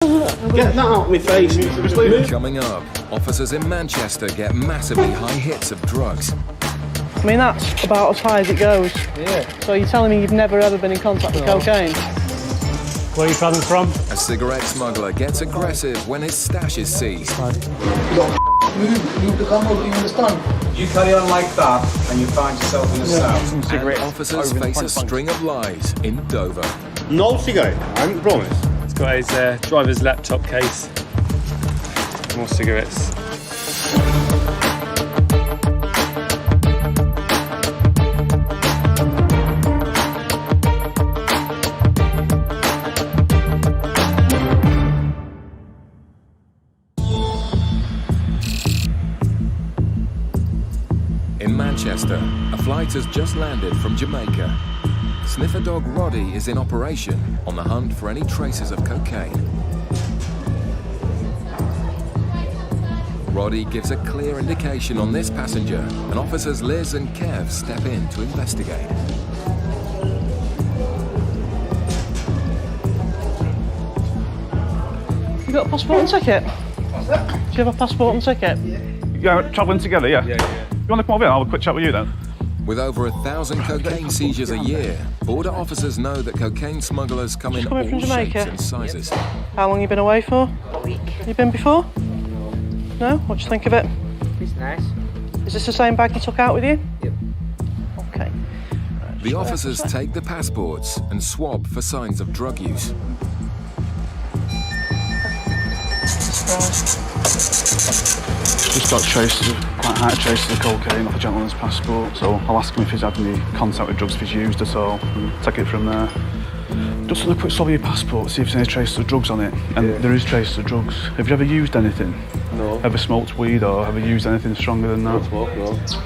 Get that out of my face. Coming up, officers in Manchester get massively high hits of drugs. I mean, that's about as high as it goes. Yeah. So you're telling me you've never ever been in contact with cocaine? Where are you coming from? A cigarette smuggler gets aggressive when his stash is seized. You the camera, you understand? You carry on like that and you find yourself in a cell. And officers face a string of lies in Dover. No cigarette, I promise. He's got his driver's laptop case. More cigarettes. In Manchester, a flight has just landed from Jamaica. Sniffer dog Roddy is in operation on the hunt for any traces of cocaine. Roddy gives a clear indication on this passenger, and officers Liz and Kev step in to investigate. You got a passport and ticket? What's that? Do you have a passport and ticket? Yeah, travelling together, yeah? Yeah. You want to come over here? I'll have a quick chat with you then. With over 1,000 cocaine seizures a year, border officers know that cocaine smugglers come in all from Jamaica? shapes and sizes. How long you been away for? A week. You been before? No? What do you think of it? It's nice. Is this the same bag you took out with you? Yep. Okay. The officers take the passports and swab for signs of drug use. Just got traces, quite high traces of cocaine off a gentleman's passport, so I'll ask him if he's had any contact with drugs, if he's used at all, and take it from there. Just want a quick swab of your passport, see if there's any traces of drugs on it. And there is traces of drugs. Have you ever used anything? No. Ever smoked weed or ever used anything stronger than that? Not smoke,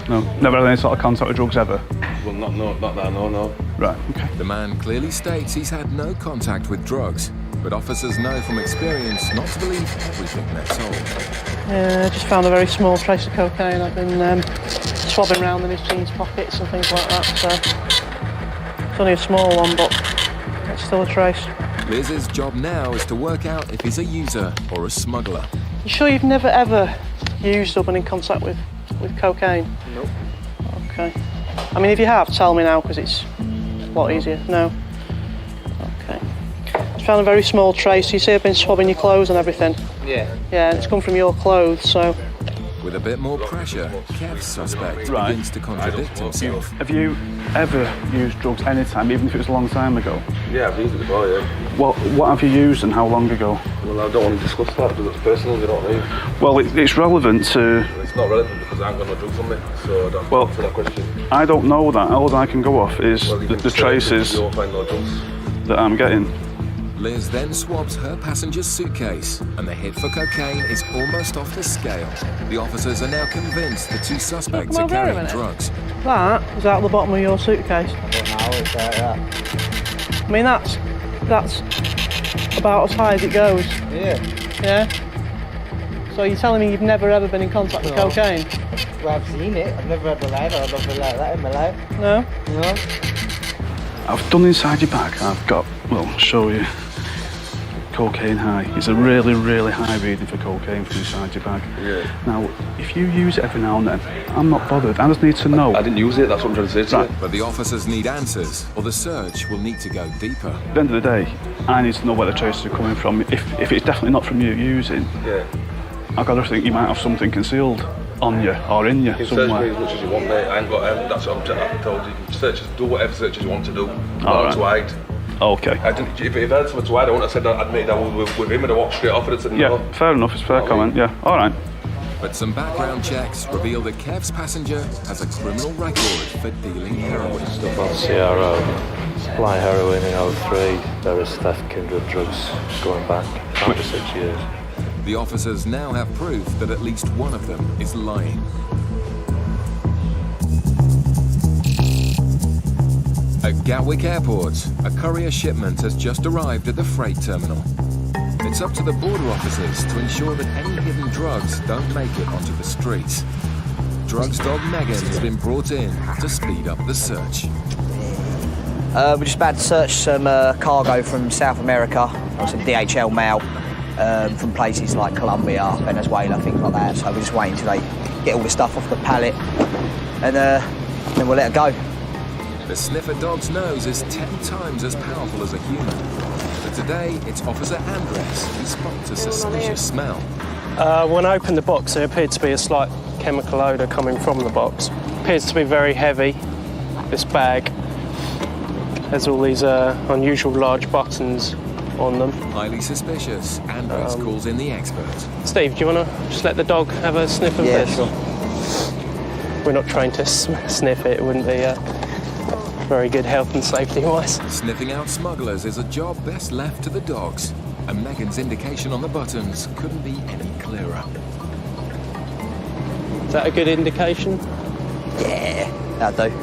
No. no. Never had any sort of contact with drugs ever? Well, not that, no. Right, okay. The man clearly states he's had no contact with drugs, but officers know from experience not to believe everything they're told. Yeah, I just found a very small trace of cocaine. I've been swabbing around in his jeans pockets and things like that, so it's only a small one, but it's still a trace. Liz's job now is to work out if he's a user or a smuggler. You sure you've never ever used or been in contact with cocaine? Nope. Okay. I mean, if you have, tell me now, because it's a lot easier. No? Okay. Just found a very small trace. You say I've been swabbing your clothes and everything? Yeah. Yeah, and it's come from your clothes, so... With a bit more pressure, Kev's suspect begins to contradict himself. Have you ever used drugs any time, even if it was a long time ago? Yeah, I've used it before, yeah. What have you used and how long ago? Well, I don't want to discuss that because it's personal, you know what I mean? Well, it's relevant to... It's not relevant because I haven't got no drugs on me, so I don't Well, answer that question. I don't know that. All I can go off is Well, you the can say traces you won't find no drugs. that I'm getting. Liz then swabs her passenger's suitcase, and the hit for cocaine is almost off the scale. The officers are now convinced the two suspects are carrying drugs. That is out the bottom of your suitcase. I mean, that's about as high as it goes. Yeah. Yeah? So you're telling me you've never ever been in contact with cocaine? Well, I've seen it. I've never had a life or nothing like that in my life. No? No. I've done inside your bag. I've got, well, I'll show you. Cocaine high. It's a really, really high reading for cocaine from inside your bag. Yeah. Now, if you use it every now and then, I'm not bothered. I just need to know. I didn't use it, that's what I'm trying to say to you. But the officers need answers, or the search will need to go deeper. At the end of the day, I need to know where the traces are coming from. If it's definitely not from you using, Yeah. I've got to think you might have something concealed on you or in you You can search me somewhere. as much as you want, mate. I ain't got, that's what I'm told you. You can search, do whatever searches you want to do. All Not to hide. Okay. I didn't, if I had something to hide, I wouldn't have said that I'd made that with him and I walked straight off and I said no. Yeah, fair enough. It's a fair comment. Yeah. All right. But some background checks reveal that Kev's passenger has a criminal record for dealing heroin. Stuff on CRO, supply heroin in 03, various theft, kindred drugs going back 5 to 6 years. The officers now have proof that at least one of them is lying. At Gatwick Airport, a courier shipment has just arrived at the freight terminal. It's up to the border officers to ensure that any hidden drugs don't make it onto the streets. Drugs dog Megan has been brought in to speed up the search. We're just about to search some cargo from South America, or some DHL mail. from places like Colombia, Venezuela, things like that. So we're just waiting till they get all the stuff off the pallet, and then we'll let it go. The sniffer dog's nose is 10 times as powerful as a human. But today, it's Officer Andres who spots a suspicious smell. When I opened the box, there appeared to be a slight chemical odour coming from the box. Appears to be very heavy, this bag. There's all these unusual large buttons on them. Highly suspicious, Andres calls in the expert. Steve, do you want to just let the dog have a sniff of this? Sure. We're not trained to sniff it. It wouldn't be very good health and safety-wise. Sniffing out smugglers is a job best left to the dogs. And Megan's indication on the buttons couldn't be any clearer. Is that a good indication? Yeah, that'll do.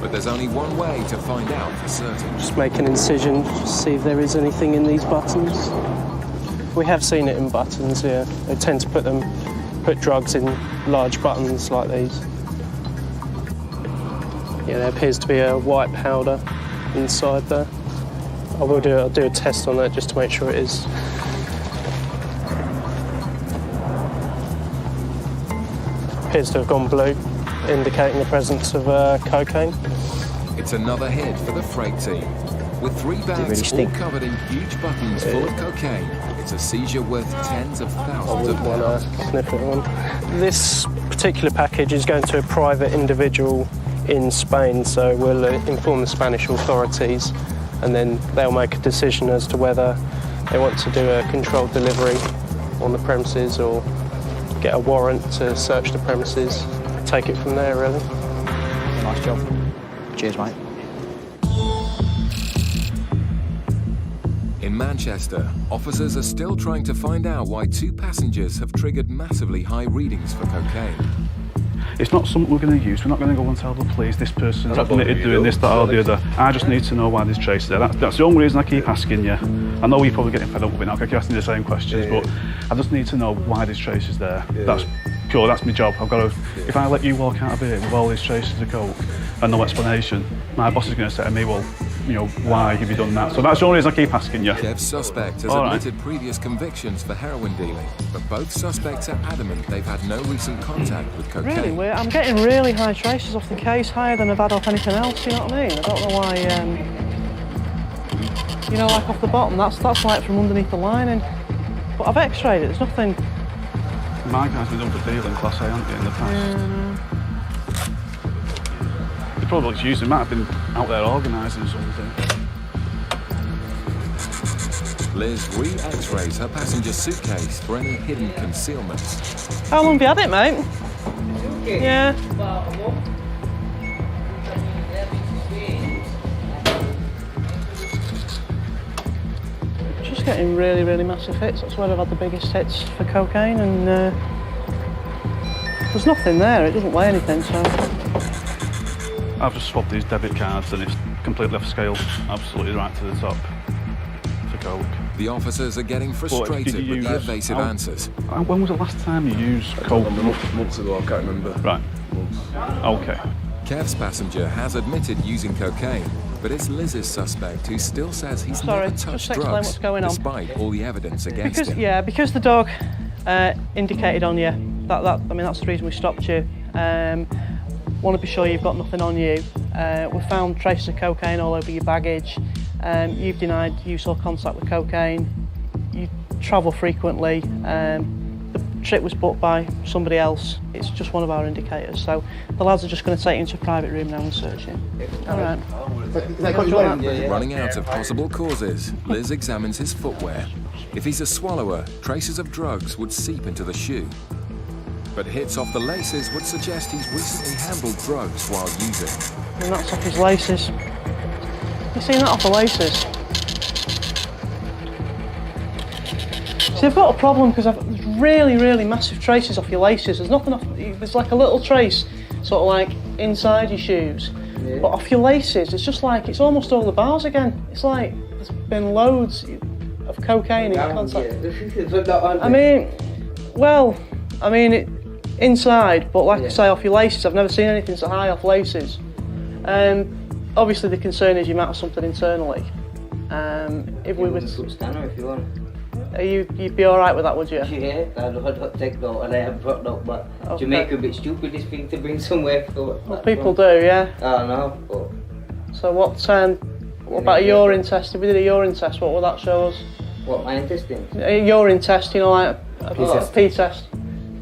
But there's only one way to find out for certain. Just make an incision, just see if there is anything in these buttons. We have seen it in buttons, yeah. They tend to put drugs in large buttons like these. Yeah, there appears to be a white powder inside there. I'll do a test on that just to make sure it is. Appears to have gone blue, indicating the presence of cocaine. It's another hit for the freight team. With 3 bags all covered in huge buttons full of cocaine, it's a seizure worth tens of thousands of pounds. Sniff it on. This particular package is going to a private individual in Spain, so we'll inform the Spanish authorities, and then they'll make a decision as to whether they want to do a controlled delivery on the premises or get a warrant to search the premises. Take it from there, really. Nice job. Cheers, mate. In Manchester, officers are still trying to find out why 2 passengers have triggered massively high readings for cocaine. It's not something we're going to use. We're not going to go and tell the police this person's admitted doing this, that or the other. I just need to know why there's traces there. That's the only reason I keep asking you. I know you're probably getting fed up with it now, I keep asking you the same questions, but I just need to know why there's traces there. That's cool, that's my job. I've got to, if I let you walk out of here with all these traces of coke and no explanation, my boss is going to say to me, well, you know, why have you done that? So that's the only reason I keep asking you. Kev's suspect has admitted previous convictions for heroin dealing, but both suspects are adamant they've had no recent contact with cocaine. Really? I'm getting really high traces off the case, higher than I've had off anything else, you know what I mean? I don't know why, you know, like off the bottom, that's like from underneath the lining. But I've x-rayed it, there's nothing. My guy's been done for dealing Class A, haven't he, in the past? They probably just used him, might have been out there organising something. Liz re-x-rays her passenger suitcase for any hidden concealments. How long have you had it, mate? Yeah. Just getting really, really massive hits. That's where I've had the biggest hits for cocaine, and there's nothing there. It doesn't weigh anything, so. I've just swapped these debit cards and it's completely off scale, absolutely right to the top for coke. The officers are getting frustrated with the evasive answers. When was the last time you used coke? Months ago, I can't remember. Right. Okay. Kev's passenger has admitted using cocaine, but it's Liz's suspect who still says he's never touched drugs, what's going on. despite all the evidence against him. Yeah, because the dog indicated on you. I mean, that's the reason we stopped you. Want to be sure you've got nothing on you. We found traces of cocaine all over your baggage. You've denied use or contact with cocaine. You travel frequently. The trip was booked by somebody else. It's just one of our indicators. So the lads are just going to take you into a private room now and search you. All right. Running out of possible causes, Liz examines his footwear. If he's a swallower, traces of drugs would seep into the shoe. But hits off the laces would suggest he's recently handled drugs while using. And that's off his laces. You seen that off the laces? See, I've got a problem because I've really, really massive traces off your laces. There's nothing off. There's like a little trace, sort of like inside your shoes, but off your laces, it's just like it's almost all the bars again. It's like there's been loads of cocaine in contact. I mean, inside, but like I say, off your laces, I've never seen anything so high off laces. Obviously, the concern is you might have something internally. If we were, scanner if you want. You'd be all right with that, would you? Yeah, I don't take note and I have brought note, but Okay. Jamaica a bit stupidest thing to bring somewhere. Well, people do, yeah. I know, but... So what about a urine test? If we did a urine test, what would that show us? What, my intestines? A urine test, you know, like a pee test.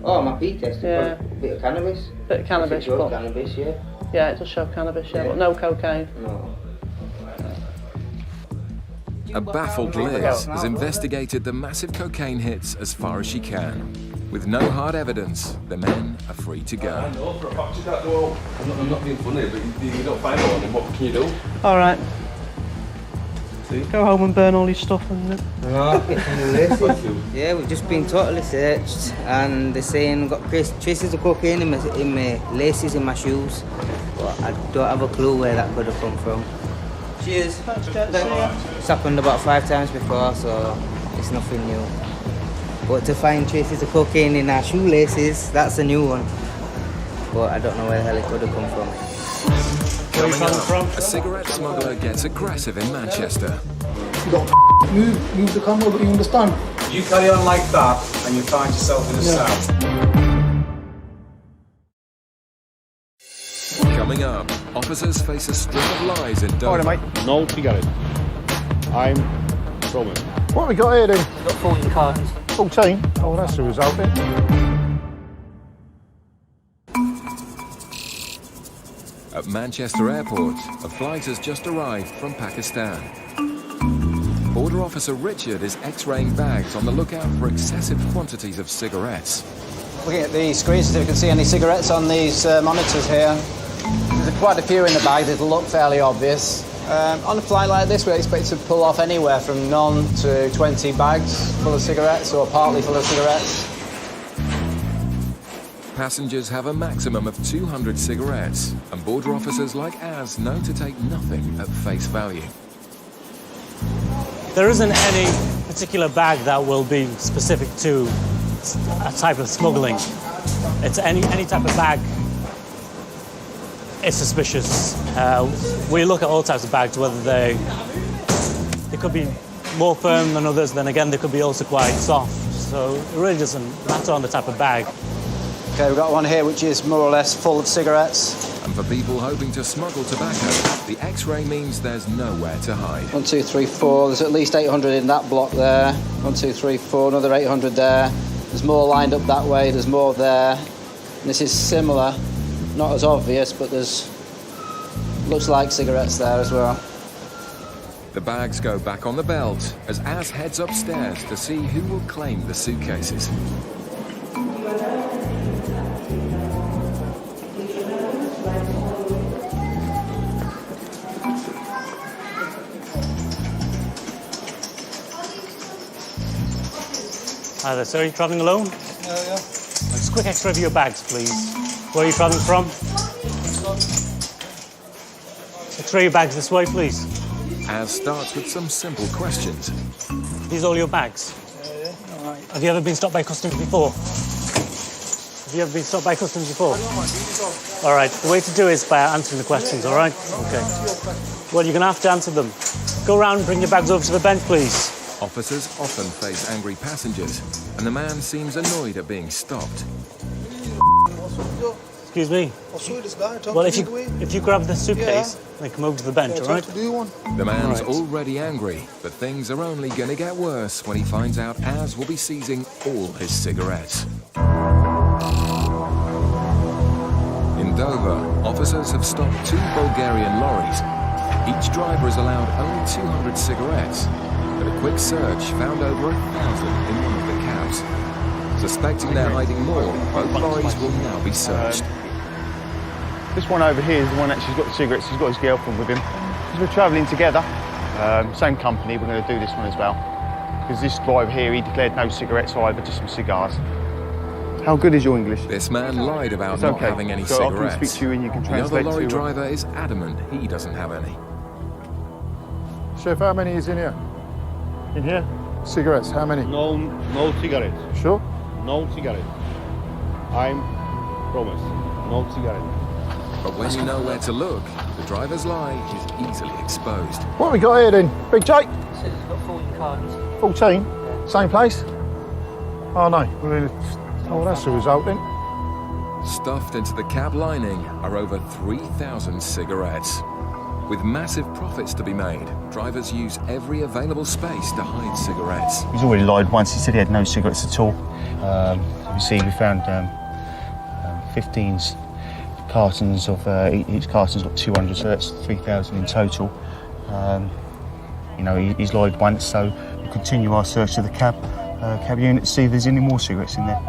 Oh, my pee test? Yeah. A bit of cannabis? Bit of cannabis, but... cannabis, yeah. Yeah, it does show cannabis, yeah, but no cocaine. No. A baffled Liz has investigated the massive cocaine hits as far as she can. With no hard evidence, the men are free to go. I know for a fact you can't go. I'm not being funny, but you don't find one. What can you do? All right. Go home and burn all your stuff and... No, yeah, we've just been totally searched and they're saying I've got traces of cocaine in my laces in my shoes, but I don't have a clue where that could have come from. Cheers. Thanks, Jet. See ya. It's happened about 5 times before, so it's nothing new. But to find traces of cocaine in our shoelaces, that's a new one. But I don't know where the hell it could have come from. Coming up, a cigarette smuggler gets aggressive in Manchester. You don't move the camera, you understand? You carry on like that and you find yourself in a cell. Coming up, officers face a string of lies in Dover. Mate. No cigarette. I'm promised. What have we got here then? We've got 14 cartons. 14? Oh, that's the result then. At Manchester Airport, a flight has just arrived from Pakistan. Border Officer Richard is x-raying bags on the lookout for excessive quantities of cigarettes. Looking at the screens, if you can see any cigarettes on these monitors here. There's quite a few in the bag, it'll look fairly obvious. On a flight like this, we expect to pull off anywhere from none to 20 bags full of cigarettes or partly full of cigarettes. Passengers have a maximum of 200 cigarettes, and border officers like Az know to take nothing at face value. There isn't any particular bag that will be specific to a type of smuggling. It's any type of bag is suspicious. We look at all types of bags, whether they could be more firm than others, then again they could be also quite soft. So it really doesn't matter on the type of bag. Okay, we've got one here which is more or less full of cigarettes. And for people hoping to smuggle tobacco, the X-ray means there's nowhere to hide. 1, 2, 3, 4. There's at least 800 in that block there. 1, 2, 3, 4. Another 800 there. There's more lined up that way. There's more there. And this is similar, not as obvious, but there's looks like cigarettes there as well. The bags go back on the belt as Az heads upstairs to see who will claim the suitcases. Hi there, sir. Are you travelling alone? Yeah. Just a quick X-ray of your bags, please. Where are you travelling from? X-ray your bags this way, please. Az starts with some simple questions. These all your bags? Yeah. All right. Have you ever been stopped by customs before? Have you ever been stopped by customs before? All right. The way to do it is by answering the questions, all right? Okay. Well, you're going to have to answer them. Go around and bring your bags over to the bench, please. Officers often face angry passengers, and the man seems annoyed at being stopped. Excuse me. I'll show you this guy. Well, if you grab the suitcase, then come over to the bench, all right? The man's Right. already angry, but things are only going to get worse when he finds out Az will be seizing all his cigarettes. In Dover, officers have stopped 2 Bulgarian lorries. Each driver is allowed only 200 cigarettes, but a quick search found over 1,000 in one of the cabs. Suspecting they're hiding more, both lorries will now be searched. This one over here is the one that she's got the cigarettes. He's got his girlfriend with him. Because we're travelling together, same company, we're going to do this one as well. Because this guy over here, he declared no cigarettes either, just some cigars. How good is your English? This man lied about It's not okay. having any So I can cigarettes. speak to you and you can The other translate lorry to driver is adamant he doesn't have any. Chef, how many is in here? In here? Cigarettes, how many? No cigarette. Sure? No cigarette. I'm promised. No cigarette. But when you know where to look, the driver's lie is easily exposed. What have we got here then? Big Jake? Says it's got 14 cartons. 14? Same place? Oh no, oh that's the result then. Stuffed into the cab lining are over 3,000 cigarettes. With massive profits to be made, drivers use every available space to hide cigarettes. He's already lied once. He said he had no cigarettes at all. You see, we found 15 cartons of each carton's got 200, so that's 3,000 in total. You know, he's lied once, so we'll continue our search of the cab unit to see if there's any more cigarettes in there.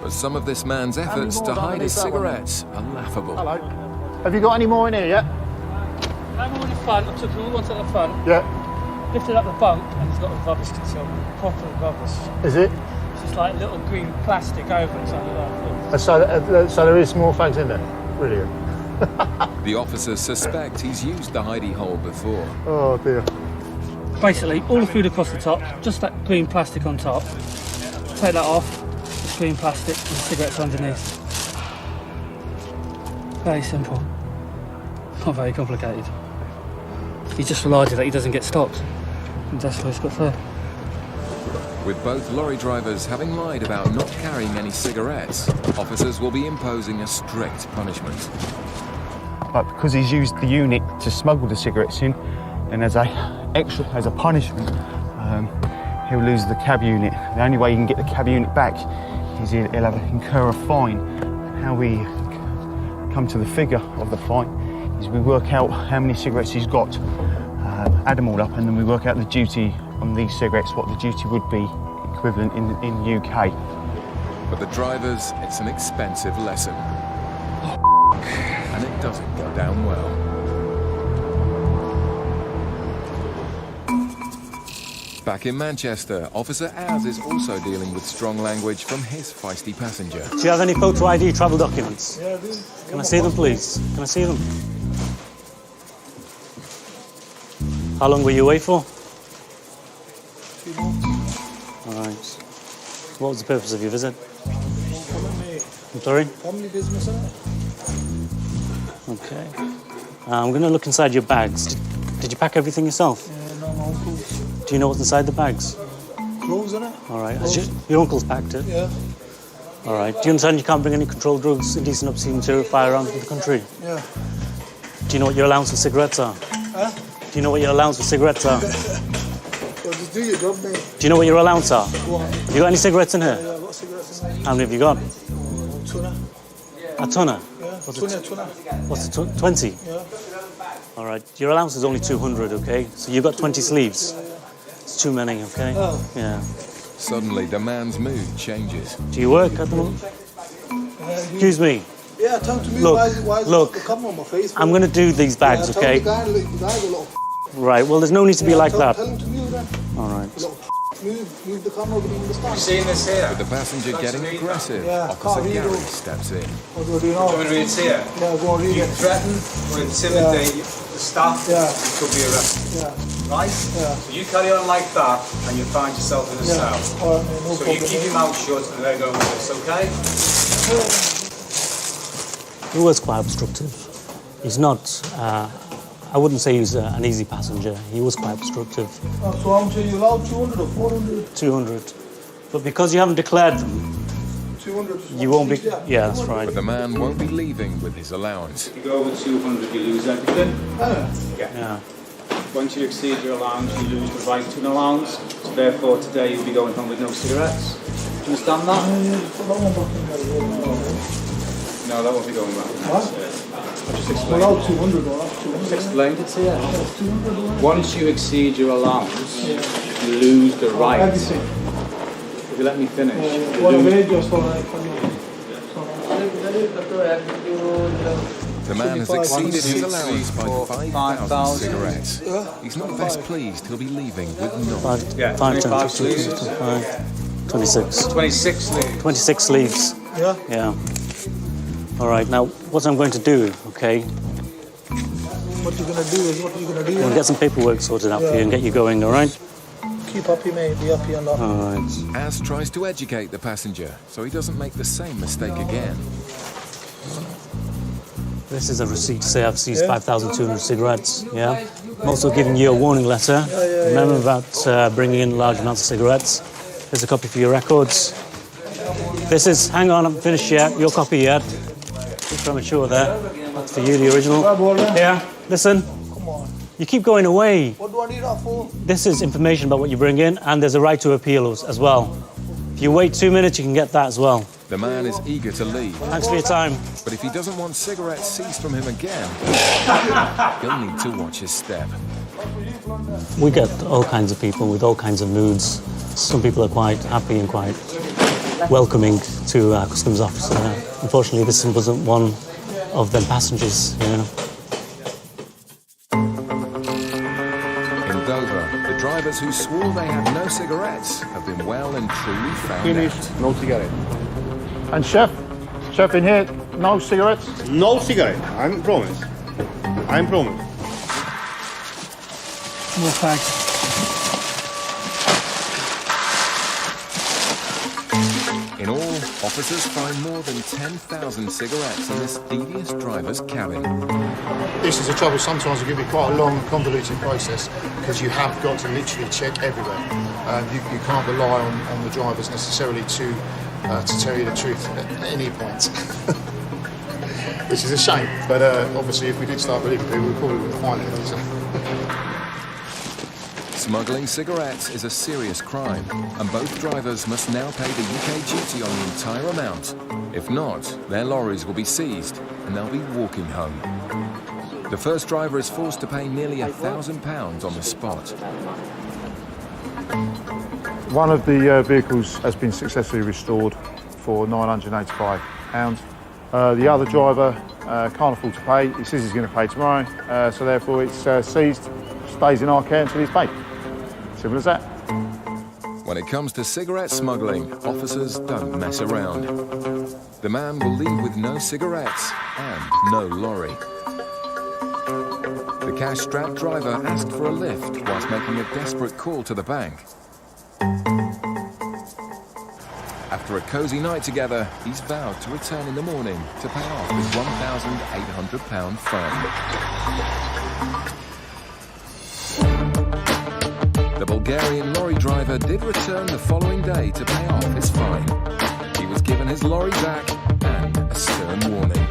But some of this man's efforts to hide his cigarettes are laughable. Hello. Have you got any more in here yet? I'm on the front, I took all the ones at the front. Yeah. Lifted up the bunk and it's got a rubbish concealment. Proper rubbish. Is it? It's just like little green plastic over it. So there is more fags in there? Brilliant. The officers suspect he's used the hidey hole before. Oh dear. Basically, all the food across the top, just that green plastic on top. Take that off, it's green plastic and cigarettes underneath. Very simple. Not very complicated. He just relied that he doesn't get stopped. And that's what he's got there. With both lorry drivers having lied about not carrying any cigarettes, officers will be imposing a strict punishment. But because he's used the unit to smuggle the cigarettes in, and as a punishment, he'll lose the cab unit. The only way he can get the cab unit back is he'll have to incur a fine. How we come to the figure of the fine is we work out how many cigarettes he's got, add them all up, and then we work out the duty on these cigarettes, what the duty would be equivalent in the UK. For the drivers, it's an expensive lesson. And it doesn't go down well. Back in Manchester, Officer Az is also dealing with strong language from his feisty passenger. Do you have any photo ID travel documents? Yeah, I do. Can I see them, please? Can I see them? How long were you away for? 2 months. All right. What was the purpose of your visit? I'm sorry? Family business, innit? Okay. I'm going to look inside your bags. Did you pack everything yourself? Yeah, no, my uncle's. Do you know what's inside the bags? Clothes, innit? All right. Has your uncle's packed it? Yeah. All right. Do you understand you can't bring any controlled drugs, indecent, obscene material, firearms into the country? Yeah. Do you know what your allowance for cigarettes are? Huh? Do you know what your allowance for cigarettes are? Well, just do your job, mate. Do you know what your allowance are? Go on. Have you got any cigarettes in here? Yeah, I've got cigarettes in there. How many have you got? Tuna. A tonner? Yeah, What's tuna. What's it, 20? Yeah. All right. Your allowance is only 200, okay? So you've got 20 sleeves. It's too many, okay? Oh. Yeah. Suddenly, the man's mood changes. Do you work at the moment? Excuse me. Yeah, tell him to me Look, why is look. the camera on my face? I'm going to do these bags, yeah, okay? Tell the guy's a little Right, well, there's no need to be like that. Tell him to move then. All right. Move the camera, but you understand. You seen this here? With the passenger getting aggressive, Yeah, Officer can't read Gary it. steps in. What do I do now? Do you want me to read it here? Yeah, go on, read You it. threaten or intimidate the staff, Yeah. you could be arrested. Yeah. Right? Yeah. So you carry on like that and you find yourself in a Yeah. cell. All right, mate, no So problem. you keep your mouth shut and they're going with this, okay? He was quite obstructive. He's not, I wouldn't say he's an easy passenger. He was quite obstructive. So how much are you allowed? 200 or 400? 200. But because you haven't declared them, 200. you won't be... Yeah, that's right. But the man won't be leaving with his allowance. If you go over 200, you lose everything. Yeah. Once you exceed your allowance, you lose the right to an allowance. So therefore, today you'll be going home with no cigarettes. Do you understand that? No, that won't be going back. What? I just explained. Allowed 200 or that's 200. Just explained it to you. That's 200. Once you exceed your allowance, you lose the right. Everything. If you let me finish. you What a lose- way just for like. The man has exceeded his allowance by 5,000 cigarettes. He's not best pleased he'll be leaving with none. 25 sleeves. 26. 26 sleeves. 26 sleeves. Yeah? Yeah. All right, now, what I'm going to do, okay, What you're gonna do is what you're gonna do. we'll get some paperwork sorted out for you and get you going, all right? Keep happy, mate. Be happy and that. All right. Az tries to educate the passenger so he doesn't make the same mistake again. This is a receipt to say I've seized 5,200 cigarettes, yeah? I'm also giving you a warning letter. Remember about bringing in large amounts of cigarettes. Here's a copy for your records. This is, hang on, I'm finished yet, your copy yet. Too premature there. That's for you, the original. Here, listen. You keep going away. What do I need that for? This is information about what you bring in, and there's a right to appeal as well. If you wait 2 minutes, you can get that as well. The man is eager to leave. Thanks for your time. But if he doesn't want cigarettes seized from him again, he'll need to watch his step. We get all kinds of people with all kinds of moods. Some people are quite happy and quite welcoming to our customs officer. Unfortunately, this wasn't one of them passengers, you know. In Dover, the drivers who swore they had no cigarettes have been well and truly found Finished, out. no cigarette. And chef in here, no cigarettes? No cigarette, I'm promise. I'm promise. More fags. In all, officers find more than 10,000 cigarettes in this devious driver's cabin. This is the trouble. Sometimes it can be quite a long, convoluted process because you have got to literally check everywhere. You can't rely on the drivers necessarily to tell you the truth at any point, which is a shame. But obviously, if we did start believing people, we probably wouldn't find it. So. Smuggling cigarettes is a serious crime, and both drivers must now pay the UK duty on the entire amount. If not, their lorries will be seized, and they'll be walking home. The first driver is forced to pay nearly £1,000 on the spot. One of the vehicles has been successfully restored for £985. The other driver can't afford to pay. He says he's going to pay tomorrow, so therefore it's seized, stays in our care until he's paid. Simple as that. When it comes to cigarette smuggling, officers don't mess around. The man will leave with no cigarettes and no lorry. The cash-strapped driver asked for a lift whilst making a desperate call to the bank. After a cosy night together, he's vowed to return in the morning to pay off his £1,800 fine. The Bulgarian lorry driver did return the following day to pay off his fine. He was given his lorry back and a stern warning.